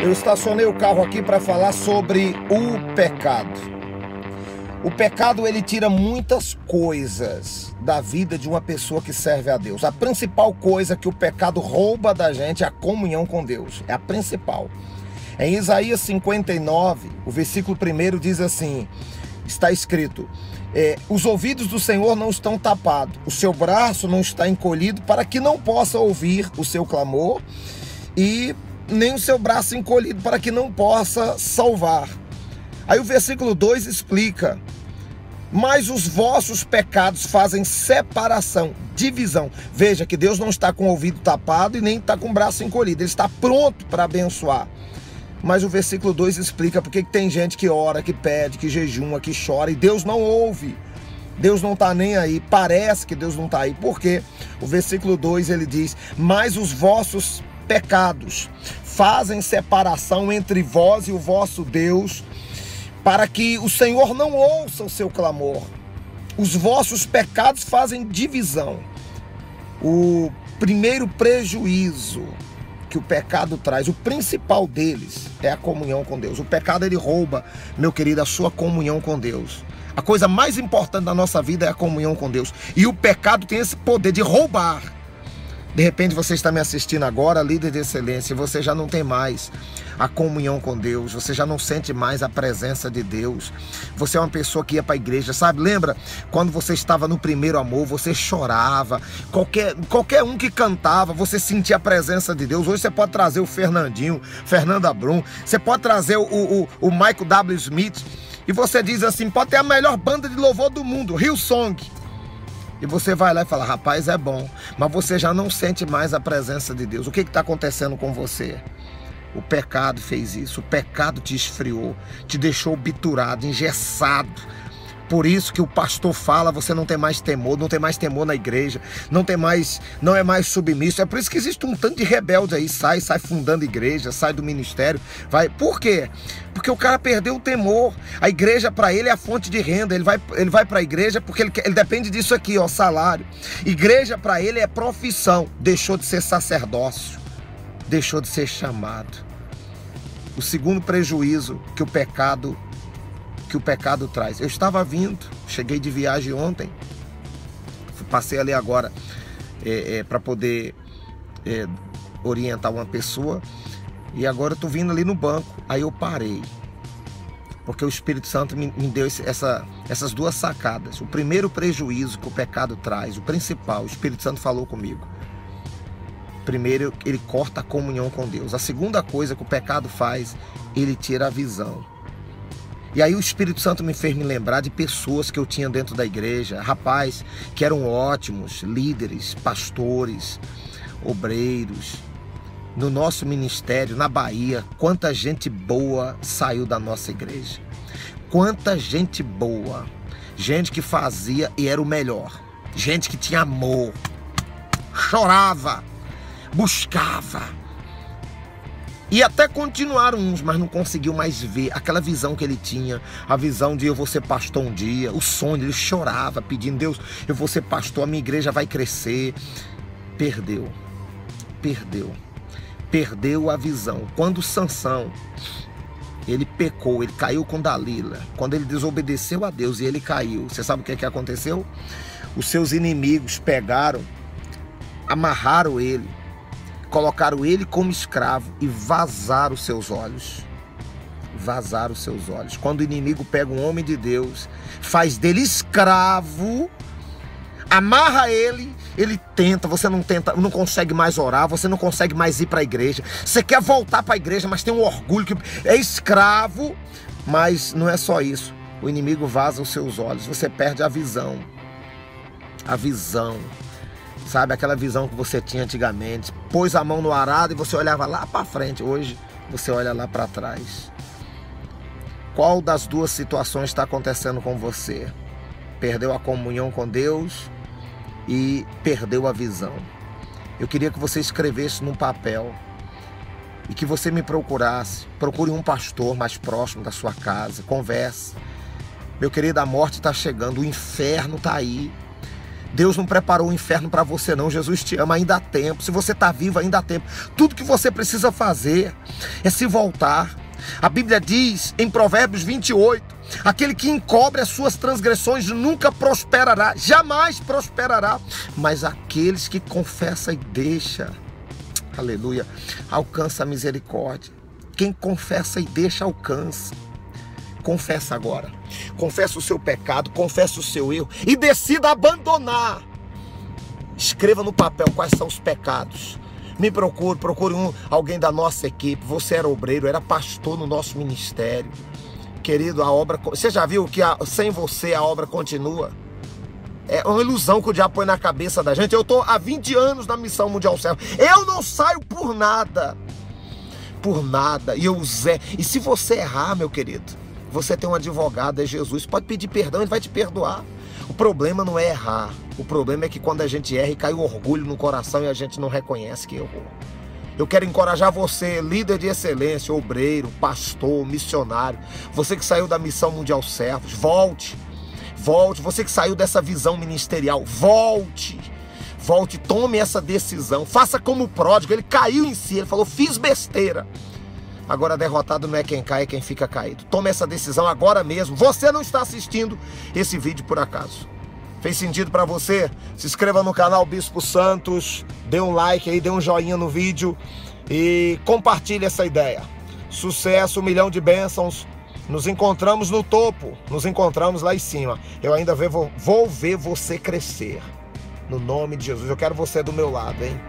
Eu estacionei o carro aqui para falar sobre o pecado. O pecado, ele tira muitas coisas da vida de uma pessoa que serve a Deus. A principal coisa que o pecado rouba da gente é a comunhão com Deus. É a principal. Em Isaías 59, o versículo 1 diz assim, está escrito: os ouvidos do Senhor não estão tapados, o seu braço não está encolhido para que não possa ouvir o seu clamor, e nem o seu braço encolhido para que não possa salvar. Aí o versículo 2 explica: mas os vossos pecados fazem separação, divisão. Veja que Deus não está com o ouvido tapado e nem está com o braço encolhido, Ele está pronto para abençoar. Mas o versículo 2 explica porque tem gente que ora, que pede, que jejuma, que chora e Deus não ouve. Deus não está nem aí, parece que Deus não está aí. Por quê? O versículo 2 ele diz: mas os vossos pecados fazem separação entre vós e o vosso Deus, para que o Senhor não ouça o seu clamor. Os vossos pecados fazem divisão. O primeiro prejuízo que o pecado traz, o principal deles, é a comunhão com Deus. O pecado, ele rouba, meu querido, a sua comunhão com Deus. A coisa mais importante da nossa vida é a comunhão com Deus. E o pecado tem esse poder de roubar. De repente você está me assistindo agora, líder de excelência, e você já não tem mais a comunhão com Deus, você já não sente mais a presença de Deus. Você é uma pessoa que ia para a igreja, sabe? Lembra quando você estava no primeiro amor, você chorava, qualquer um que cantava, você sentia a presença de Deus. Hoje você pode trazer o Fernandinho, Fernanda Brum, você pode trazer o Michael W. Smith, e você diz assim, pode ter a melhor banda de louvor do mundo, Hillsong. E você vai lá e fala, rapaz, é bom, mas você já não sente mais a presença de Deus. O que está acontecendo com você? O pecado fez isso, o pecado te esfriou, te deixou biturado, engessado. Por isso que o pastor fala, você não tem mais temor, não tem mais temor na igreja, não é mais submisso. É por isso que existe um tanto de rebelde aí, sai fundando igreja, sai do ministério, vai. Por quê? Porque o cara perdeu o temor. A igreja para ele é a fonte de renda, ele vai para a igreja porque ele depende disso aqui, ó, salário. Igreja para ele é profissão, deixou de ser sacerdócio, deixou de ser chamado. O segundo prejuízo que o pecado traz. Eu estava vindo, cheguei de viagem ontem, passei ali agora para poder orientar uma pessoa, e agora eu estou vindo ali no banco. Aí eu parei, porque o Espírito Santo me deu essas duas sacadas. O primeiro prejuízo que o pecado traz, o principal, o Espírito Santo falou comigo. Primeiro, ele corta a comunhão com Deus. A segunda coisa que o pecado faz, ele tira a visão. E aí o Espírito Santo me fez me lembrar de pessoas que eu tinha dentro da igreja, rapaz, que eram ótimos, líderes, pastores, obreiros. No nosso ministério, na Bahia, quanta gente boa saiu da nossa igreja. Quanta gente boa, gente que fazia e era o melhor. Gente que tinha amor, chorava, buscava. E até continuaram uns, mas não conseguiu mais ver aquela visão que ele tinha, a visão de eu vou ser pastor um dia, o sonho, ele chorava pedindo, Deus, eu vou ser pastor, a minha igreja vai crescer. Perdeu a visão. Quando Sansão, ele pecou, ele caiu com Dalila, quando ele desobedeceu a Deus e ele caiu, você sabe o que aconteceu? Os seus inimigos pegaram, amarraram ele, colocaram ele como escravo e vazaram os seus olhos. Vazaram os seus olhos. Quando o inimigo pega um homem de Deus, faz dele escravo, amarra ele, ele tenta, você não consegue mais orar, você não consegue mais ir para a igreja, você quer voltar para a igreja, mas tem um orgulho que é escravo. Mas não é só isso, o inimigo vaza os seus olhos, você perde a visão. A visão. Sabe, aquela visão que você tinha antigamente, pôs a mão no arado e você olhava lá para frente. Hoje você olha lá para trás. Qual das duas situações está acontecendo com você? Perdeu a comunhão com Deus e perdeu a visão. Eu queria que você escrevesse num papel e que você me procurasse. Procure um pastor mais próximo da sua casa, converse. Meu querido, a morte está chegando, o inferno está aí. Deus não preparou o inferno para você não. Jesus te ama, ainda há tempo. Se você está vivo, ainda há tempo. Tudo que você precisa fazer é se voltar. A Bíblia diz em Provérbios 28, aquele que encobre as suas transgressões nunca prosperará, jamais prosperará, mas aqueles que confessam e deixam, aleluia, alcança a misericórdia. Quem confessa e deixa, alcança. Confessa agora, confessa o seu pecado, confessa o seu erro e decida abandonar. Escreva no papel quais são os pecados. Me procure alguém da nossa equipe. Você era obreiro, era pastor no nosso ministério. Querido, a obra... Você já viu que sem você a obra continua? É uma ilusão que o diabo põe na cabeça da gente. Eu estou há 20 anos na Missão Mundial Servo. Eu não saio por nada. Por nada. E se você errar, meu querido, você tem um advogado, é Jesus. Pode pedir perdão, ele vai te perdoar. O problema não é errar. O problema é que quando a gente erra, cai o orgulho no coração e a gente não reconhece que errou. Eu quero encorajar você, líder de excelência, obreiro, pastor, missionário, você que saiu da Missão Mundial Servos, volte. Volte. Você que saiu dessa visão ministerial, volte. Volte, tome essa decisão. Faça como o pródigo, ele caiu em si, ele falou, fiz besteira. Agora derrotado não é quem cai, é quem fica caído. Tome essa decisão agora mesmo. Você não está assistindo esse vídeo por acaso. Fez sentido para você? Se inscreva no canal Bispo Santos, dê um like aí, dê um joinha no vídeo e compartilhe essa ideia. Sucesso, 1 milhão de bênçãos. Nos encontramos no topo, nos encontramos lá em cima. Eu ainda vou ver você crescer. No nome de Jesus, eu quero você do meu lado, hein?